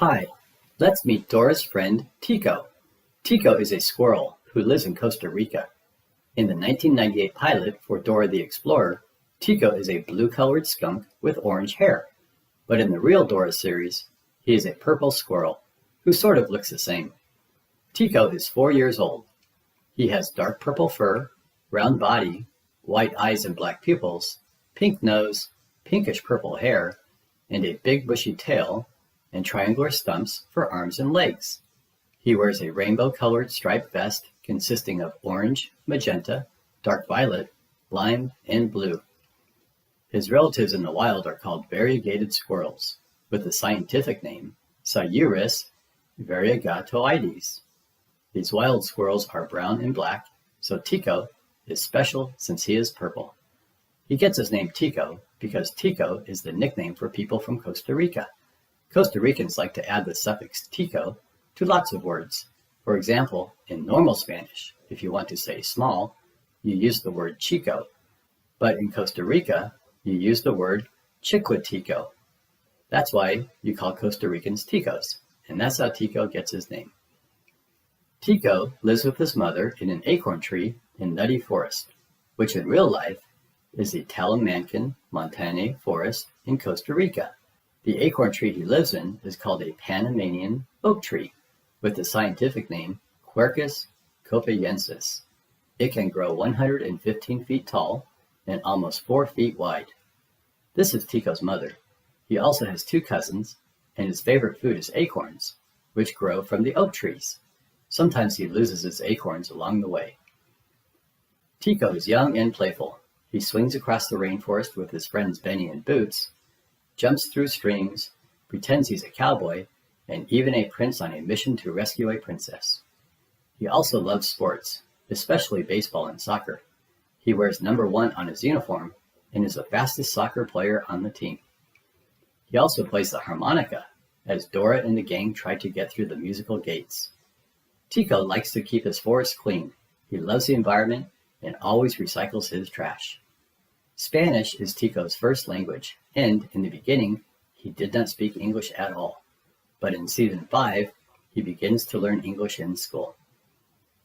Hi, let's meet Dora's friend Tico. Tico is a squirrel who lives in Costa Rica. In the 1998 pilot for Dora the Explorer, Tico is a blue-colored skunk with orange hair. But in the real Dora series, he is a purple squirrel who sort of looks the same. Tico is 4 years old. He has dark purple fur, round body, white eyes and black pupils, pink nose, pinkish purple hair, and a big bushy tail, and triangular stumps for arms and legs. He wears a rainbow-colored striped vest consisting of orange, magenta, dark violet, lime, and blue. His relatives in the wild are called variegated squirrels, with the scientific name Variegatoides. These wild squirrels are brown and black, so Tico is special since he is purple. He gets his name Tico because Tico is the nickname for people from Costa Rica. Costa Ricans like to add the suffix Tico to lots of words. For example, in normal Spanish, if you want to say small, you use the word Chico. But in Costa Rica, you use the word Chiquitico. That's why you call Costa Ricans Ticos, and that's how Tico gets his name. Tico lives with his mother in an acorn tree in nutty forest, which in real life is the Talamancan Montane forest in Costa Rica. The acorn tree he lives in is called a Panamanian Oak Tree, with the scientific name Quercus copayensis. It can grow 115 feet tall and almost 4 feet wide. This is Tico's mother. He also has 2 cousins, and his favorite food is acorns, which grow from the oak trees. Sometimes he loses his acorns along the way. Tico is young and playful. He swings across the rainforest with his friends Benny and Boots, jumps through streams, pretends he's a cowboy, and even a prince on a mission to rescue a princess. He also loves sports, especially baseball and soccer. He wears number 1 on his uniform and is the fastest soccer player on the team. He also plays the harmonica as Dora and the gang try to get through the musical gates. Tico likes to keep his forest clean. He loves the environment and always recycles his trash. Spanish is Tico's first language, and in the beginning, he did not speak English at all. But in season 5, he begins to learn English in school.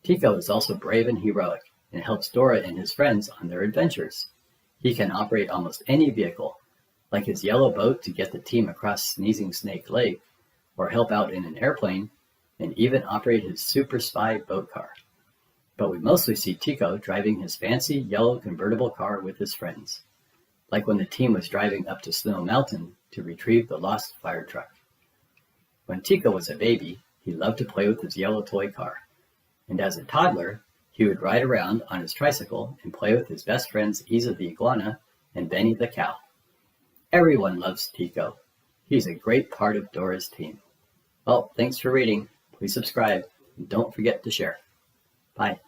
Tico is also brave and heroic and helps Dora and his friends on their adventures. He can operate almost any vehicle, like his yellow boat to get the team across Sneezing Snake Lake, or help out in an airplane, and even operate his super spy boat car. But we mostly see Tico driving his fancy yellow convertible car with his friends, like when the team was driving up to Snow Mountain to retrieve the lost fire truck. When Tico was a baby, he loved to play with his yellow toy car, and as a toddler, he would ride around on his tricycle and play with his best friends Isa the iguana and Benny the cow. Everyone loves Tico. He's a great part of Dora's team. Well, thanks for reading. Please subscribe and don't forget to share. Bye.